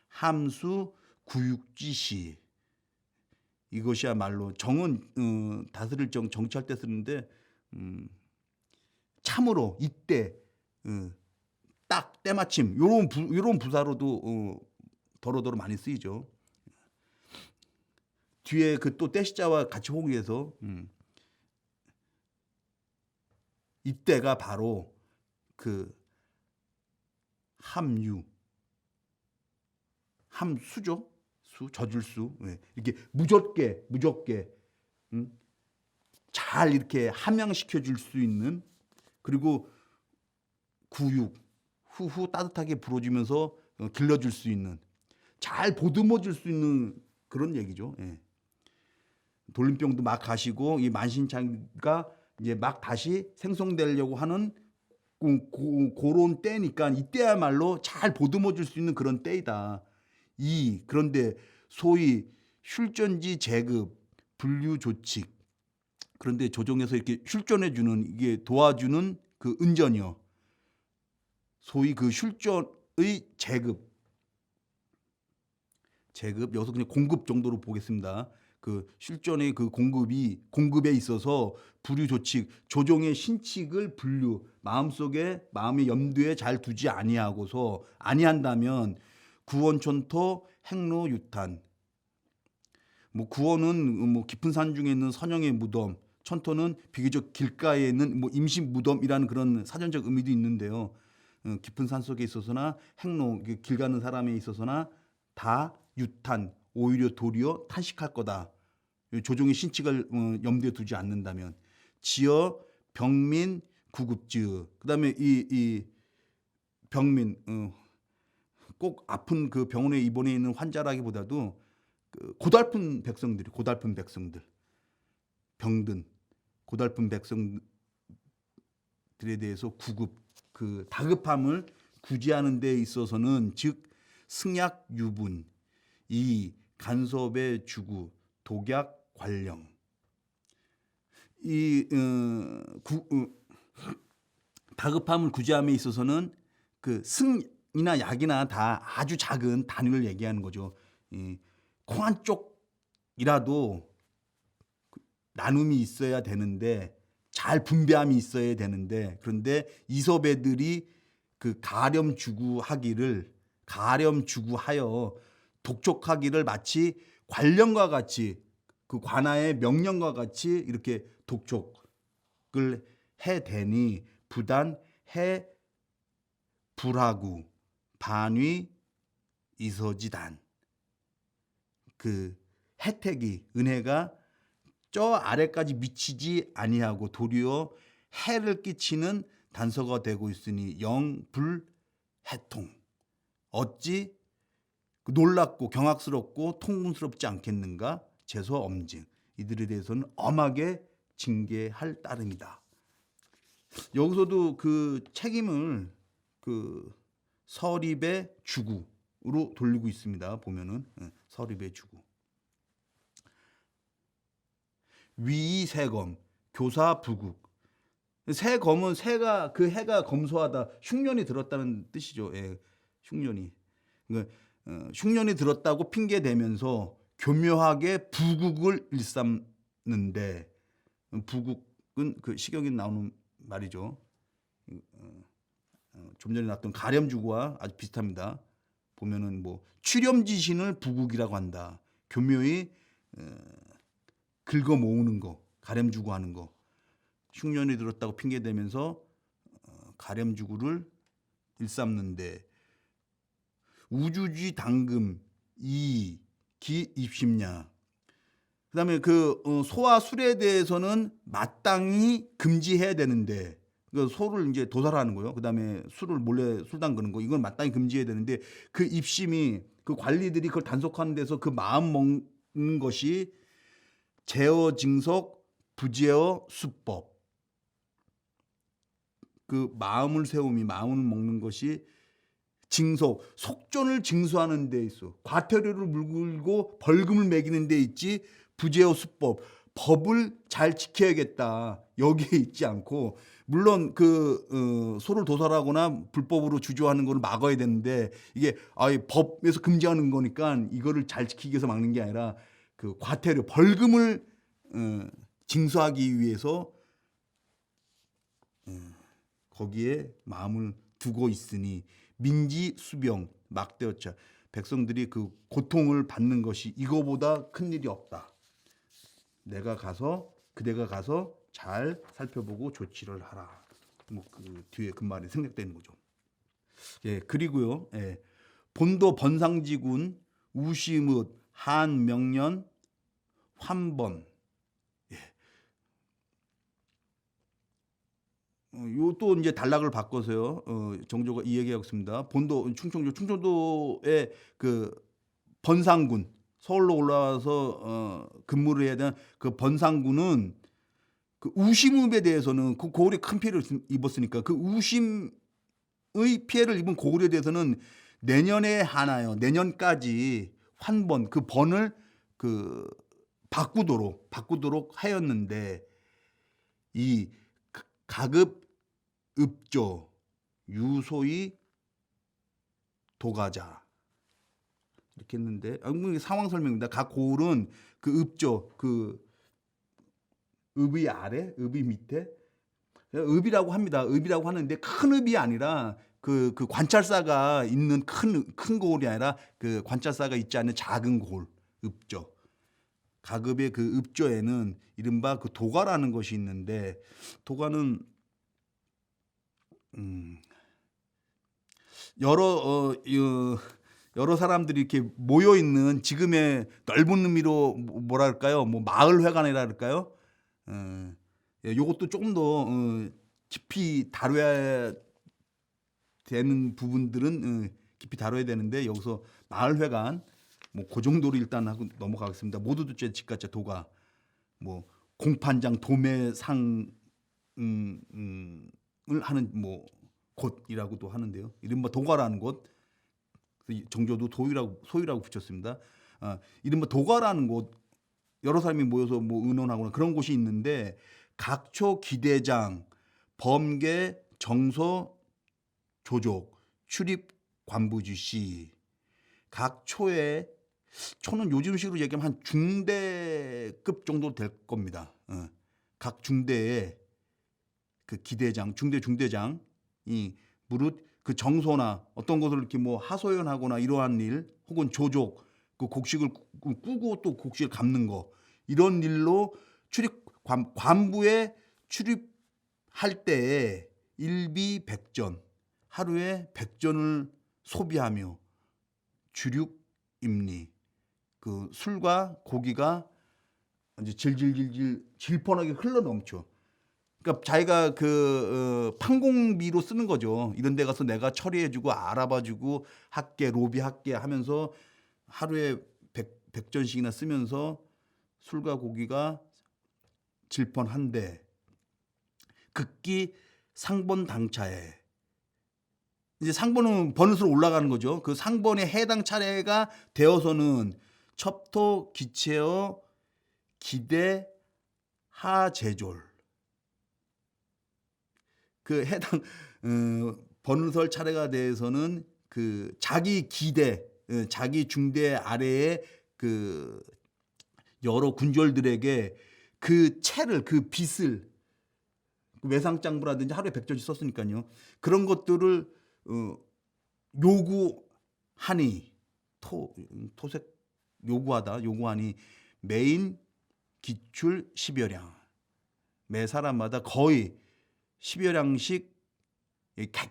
Speaker 1: 함수 구육지시 이것이야말로 정은 다스릴 정치할 때 쓰는데 참으로 이때 딱 때마침 요런 부사로도 더러더러 많이 쓰이죠. 뒤에 그 또 때시자와 같이 호응해서 이때가 바로 그 함수죠. 젖을 수. 이렇게 무적게 잘 이렇게 함양시켜 줄 수 있는 그리고 구육 후후 따뜻하게 불어주면서 길러줄 수 있는 잘 보듬어 줄 수 있는 그런 얘기죠. 돌림병도 막 가시고 이 만신창이가 이제 막 다시 생성되려고 하는 그런 때니까 이때야말로 잘 보듬어 줄 수 있는 그런 때이다. 그런데 소위 슐전지 제급 분류 조칙 그런데 조정에서 이렇게 슐전해 주는 이게 도와주는 그 은전이요. 소위 그 슐전의 제급 여기서 그냥 공급 정도로 보겠습니다. 그 슐전의 그 공급에 있어서 불유 조칙 조정의 신칙을 마음의 염두에 잘 두지 아니한다면 구원천토 행로 유탄 뭐 구원은 뭐 깊은 산 중에 있는 선영의 무덤, 천토는 비교적 길가에 있는 뭐 임시 무덤이라는 그런 사전적 의미도 있는데요. 깊은 산 속에 있어서나 행로 길 가는 사람에 있어서나 다 유탄, 오히려 도리어 탄식할 거다. 조정의 신칙을 염두에 두지 않는다면. 지어 병민 구급즈. 그다음에 이 병민 꼭 아픈 그 병원에 입원해 있는 환자라기보다도 그 고달픈 백성들 병든 고달픈 백성들에 대해서 구급 그 다급함을 구제하는 데 있어서는 즉 승약 유분 이 간섭의 주구 독약 관령 이 다급함을 구제함에 있어서는 그 승이나 약이나 다 아주 작은 단위를 얘기하는 거죠. 콩 한 쪽이라도 나눔이 있어야 되는데 잘 분배함이 있어야 되는데 그런데 이섭애들이 그 가렴주구하여 독촉하기를 마치 관령과 같이 그 관아의 명령과 같이 이렇게 독촉을 해대니 부단 해 불하구 반위 이서지단 그 혜택이 은혜가 저 아래까지 미치지 아니하고 도리어 해를 끼치는 단서가 되고 있으니 영불해통 어찌 놀랍고 경악스럽고 통분스럽지 않겠는가 재서 엄징 이들에 대해서는 엄하게 징계할 따름이다. 여기서도 그 책임을 그 서립의 주구로 돌리고 있습니다. 보면은 서립의 주구. 위세검 교사 부국. 세검은 새가 그 해가 검소하다 흉년이 들었다는 뜻이죠. 예, 흉년이. 그러니까 흉년이 들었다고 핑계 대면서 교묘하게 부국을 일삼는데 부국은 그 시경에 나오는 말이죠. 좀 전에 나왔던 가렴주구와 아주 비슷합니다. 보면은 뭐 출렴지신을 부국이라고 한다. 교묘히 긁어 모으는 거, 가렴주구 하는 거. 흉년이 들었다고 핑계 대면서 가렴주구를 일삼는데 우주지 당금 이 기 입심냐. 그다음에 그 소와 술에 대해서는 마땅히 금지해야 되는데 그 소를 이제 도살하는 거요. 그다음에 술을 몰래 술 담그는 거 이건 마땅히 금지해야 되는데 그 입심이 그 관리들이 그걸 단속하는 데서 그 마음 먹는 것이 제어 징석 부제어 수법 그 마음을 세움이 마음을 먹는 것이 징속 속전을 징수하는 데 있어 과태료를 물고 벌금을 매기는 데 있지 부제어 수법 법을 잘 지켜야겠다 여기에 있지 않고 물론 그 소를 도살하거나 불법으로 주조하는 거를 막아야 되는데 이게 법에서 금지하는 거니까 이거를 잘 지키기 위해서 막는 게 아니라 그 과태료 벌금을 징수하기 위해서 거기에 마음을 두고 있으니 민지 수병 막대어차 백성들이 그 고통을 받는 것이 이거보다 큰 일이 없다. 그대가 가서 잘 살펴보고 조치를 하라. 뭐 그 뒤에 그 말이 생략되는 거죠. 예, 그리고요. 예, 본도 번상지군 우시뭇 한명년 환번 요 또 이제 단락을 바꿔서요. 정조가 이 얘기하고 있습니다. 본도 충청도의 그 번상군 서울로 올라와서 근무를 해야 되는 그 번상군은 그 우심읍에 대해서는 그 고을이 큰 피해를 입었으니까 그 우심의 피해를 입은 고을에 대해서는 내년에 하나요. 내년까지 환번 그 번을 그 바꾸도록 하였는데 이 가급 읍조 유소의 도가자 이렇게 했는데 상황 설명입니다. 각 고을은 그 읍조 그 읍이 아래 읍이 밑에 읍이라고 합니다. 읍이라고 하는데 큰 읍이 아니라 그 관찰사가 있는 큰 고을이 아니라 그 관찰사가 있지 않는 작은 고을 읍조 가급의 그 읍조에는 이른바 그 도가라는 것이 있는데 도가는 여러 여러 사람들이 이렇게 모여 있는 지금의 넓은 의미로 뭐랄까요? 뭐 마을 회관이라 할까요? 요것도 조금 더 깊이 다뤄야 되는 부분들은 깊이 다뤄야 되는데 여기서 마을 회관 뭐 그 정도로 일단 하고 넘어가겠습니다. 모두도 집가자 도가 뭐 공판장 도매상 을 하는 뭐 곳이라고도 하는데요. 이른바 도가라는 곳, 정조도 소유라고 붙였습니다. 이른바 도가라는 곳, 여러 사람이 모여서 뭐 의논하거나 그런 곳이 있는데 각초 기대장, 범계, 정서, 조족, 출입, 관부주시, 각 초에 초는 요즘식으로 얘기하면 한 중대급 정도 될 겁니다. 각 중대에 그 기대장, 중대장이 무릇 그 정소나 어떤 것을 이렇게 뭐 하소연하거나 이러한 일, 혹은 조족, 그 곡식을 꾸고 또 곡식을 갚는 거, 이런 일로 관부에 출입할 때에 일비백전, 하루에 100전을 소비하며 주륙임리, 그 술과 고기가 이제 질질질질 질펀하게 흘러 넘쳐. 그러니까 자기가 그 판공비로 쓰는 거죠. 이런 데 가서 내가 처리해주고 알아봐주고 할게, 로비할게 하면서 하루에 100전씩이나 쓰면서 술과 고기가 질펀한데, 극기 상번 당차에, 이제 상번은 번으로 올라가는 거죠. 그 상번의 해당 차례가 되어서는 첩토 기체어 기대 하제졸, 그 해당 번설 차례가 대해서는 그 자기 기대, 자기 중대 아래에 그 여러 군졸들에게 그 채를, 그 빚을, 외상장부라든지 하루에 100전씩 썼으니까요. 그런 것들을 요구하니, 토색 요구하니 매인 기출 10여량, 매 사람마다 거의 10여량씩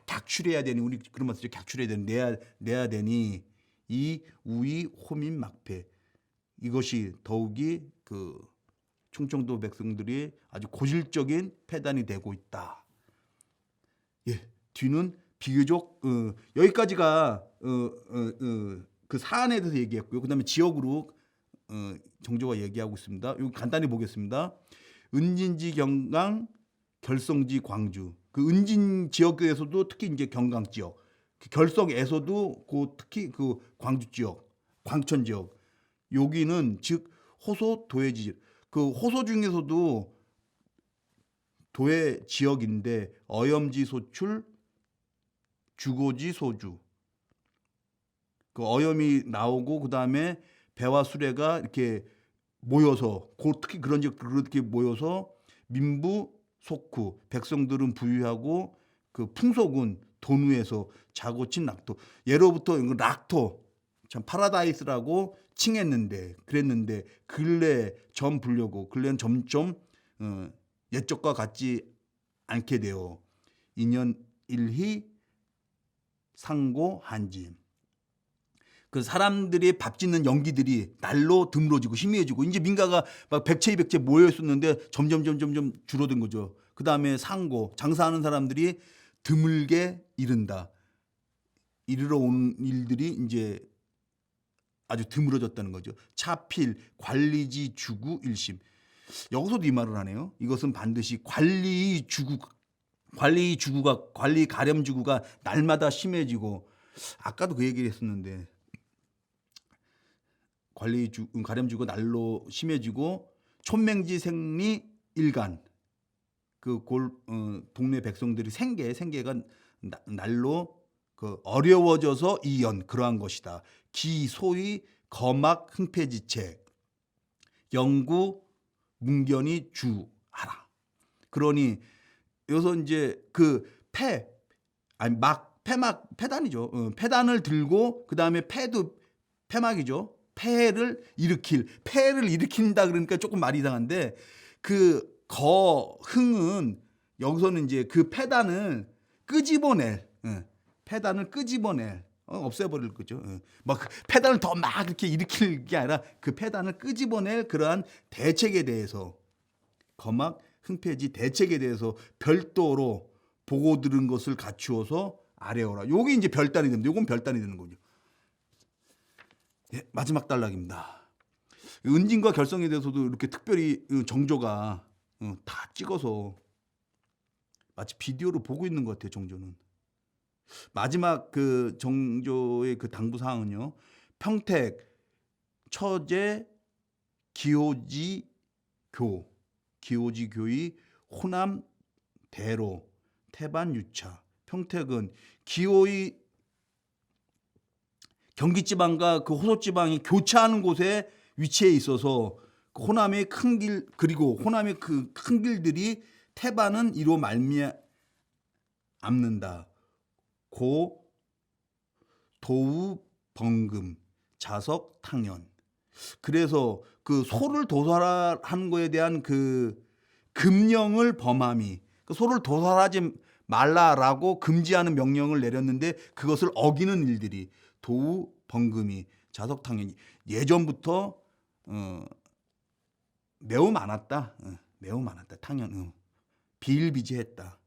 Speaker 1: 객출해야 되니, 우리 그런 말 쓰죠. 객출해야 되니, 내야 되니, 이 우이 호민 막패, 이것이 더욱이 그 충청도 백성들이 아주 고질적인 폐단이 되고 있다. 예, 뒤는 비교적 여기까지가 그 사안에 대해서 얘기했고요. 그다음에 지역으로 정조가 얘기하고 있습니다. 이거 간단히 보겠습니다. 은진지 경강, 결성지 광주. 그 은진 지역에서도 특히 이제 경강 지역, 결성에서도 그 특히 그 광주 지역, 광천 지역, 여기는 즉 호소 도해지, 그 호소 중에서도 도해 지역인데 어염지 소출, 주고지 소주, 그 어염이 나오고 그 다음에 배와 수레가 이렇게 모여서, 특히 그런 지역 그렇게 모여서 민부 속후, 백성들은 부유하고 그 풍속은 돈위에서 자고친 락토, 예로부터 락토 참 파라다이스라고 칭했는데, 그랬는데 근래 점 불려고, 근래는 점점 옛적과 같지 않게 되어 인연 일희 상고 한지, 그 사람들이 밥 짓는 연기들이 날로 드물어지고 희미해지고, 이제 민가가 막 100채 200채 모여 있었는데 점점 줄어든 거죠. 그 다음에 상고, 장사하는 사람들이 드물게 이르러 온 일들이 이제 아주 드물어졌다는 거죠. 차필, 관리지 주구 일심. 여기서도 이 말을 하네요. 이것은 반드시 관리 가렴 주구가 날마다 심해지고, 아까도 그 얘기를 했었는데, 가렴 주구가 날로 심해지고, 촌맹지 생리 일간, 그 동네 백성들이 생계가 날로 그 어려워져서 이연, 그러한 것이다. 기 소위 거막 흥패지책, 영구 문견이 주하라. 그러니 여기서 이제 그 패단이죠. 패단을 들고, 그 다음에 패막이죠. 폐해를 일으킨다 그러니까 조금 말이 이상한데, 그 거흥은 여기서는 이제 그 패단을 끄집어낼, 없애버릴 거죠. 막그 폐단을 더 막 이렇게 일으킬 게 아니라 그 폐단을 끄집어낼 그러한 대책에 대해서 거막 흥폐지 대책에 대해서 별도로 보고 들은 것을 갖추어서 아래오라. 요게 이제 별단이 됩니다. 요건 별단이 되는 거죠. 예, 마지막 단락입니다. 은진과 결성에 대해서도 이렇게 특별히 정조가 다 찍어서 마치 비디오로 보고 있는 것 같아요. 정조는. 마지막 그 정조의 그 당부 사항은요. 평택 처제 기호지 교의 호남 대로 태반 유차. 평택은 기호의 경기지방과 그 호소지방이 교차하는 곳에 위치해 있어서 그 호남의 큰 길 그리고 호남의 그 큰 길들이 태반은 이로 말미암는다. 고 도우 번금 자석 탕연. 그래서 그 소를 도살하는 거에 대한 그 금령을 범함이 그 소를 도살하지 말라라고 금지하는 명령을 내렸는데 그것을 어기는 일들이 도우 번금이 자석 탕연이 예전부터 매우 많았다. 매우 많았다. 탕연 비일비재했다.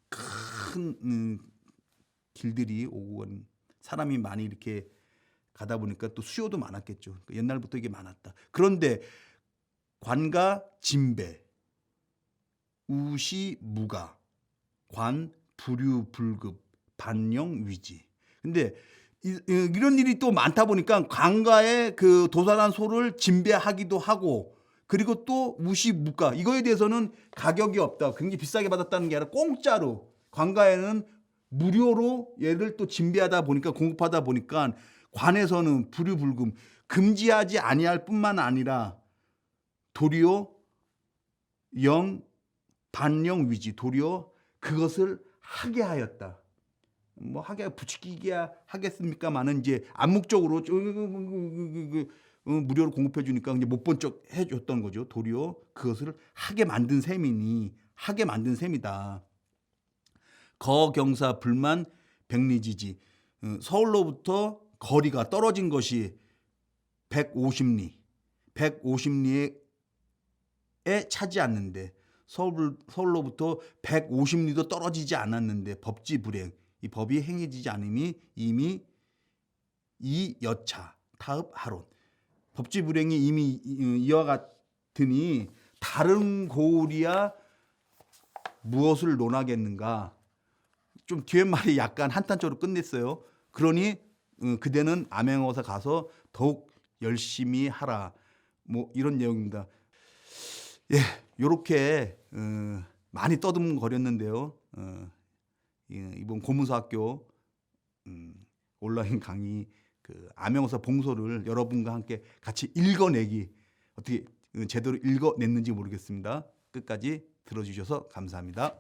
Speaker 1: 큰 길들이 오고 사람이 많이 이렇게 가다 보니까 또 수요도 많았겠죠. 옛날부터 이게 많았다. 그런데 관가 진배, 우시 무가, 관 부류 불급, 반영 위지. 근데 이런 일이 또 많다 보니까 관가에 그 도살한 소를 진배하기도 하고 그리고 또 우시 무가 이거에 대해서는 가격이 없다. 굉장히 비싸게 받았다는 게 아니라 공짜로 관가에는 무료로 얘를 또 진배하다 보니까 공급하다 보니까 관에서는 불유불금 금지하지 아니할 뿐만 아니라 도리어 반영 위지 도리어 그것을 하게 하였다. 뭐 하게 부추기게 하겠습니까만은 이제 암묵적으로 무료로 공급해 주니까 이제 못 본 척 해줬던 거죠. 도리어 그것을 하게 만든 셈이니 하게 만든 셈이다. 거경사 불만 백리지지 서울로부터 거리가 떨어진 것이 150리 150리에 차지 않는데 서울로부터 150리도 떨어지지 않았는데 법지 불행 이 법이 행해지지 않음이 이미 이 여차 타읍 하론 법지 불행이 이미 이와 같으니 다른 고을이야 무엇을 논하겠는가. 좀 뒤에 말이 약간 한탄적으로 끝냈어요. 그러니 그대는 암행어사 가서 더욱 열심히 하라. 뭐 이런 내용입니다. 예, 요렇게 많이 떠듬거렸는데요. 이번 고문서학교 온라인 강의 그 암행어사 봉소를 여러분과 함께 같이 읽어내기 어떻게 제대로 읽어냈는지 모르겠습니다. 끝까지 들어주셔서 감사합니다.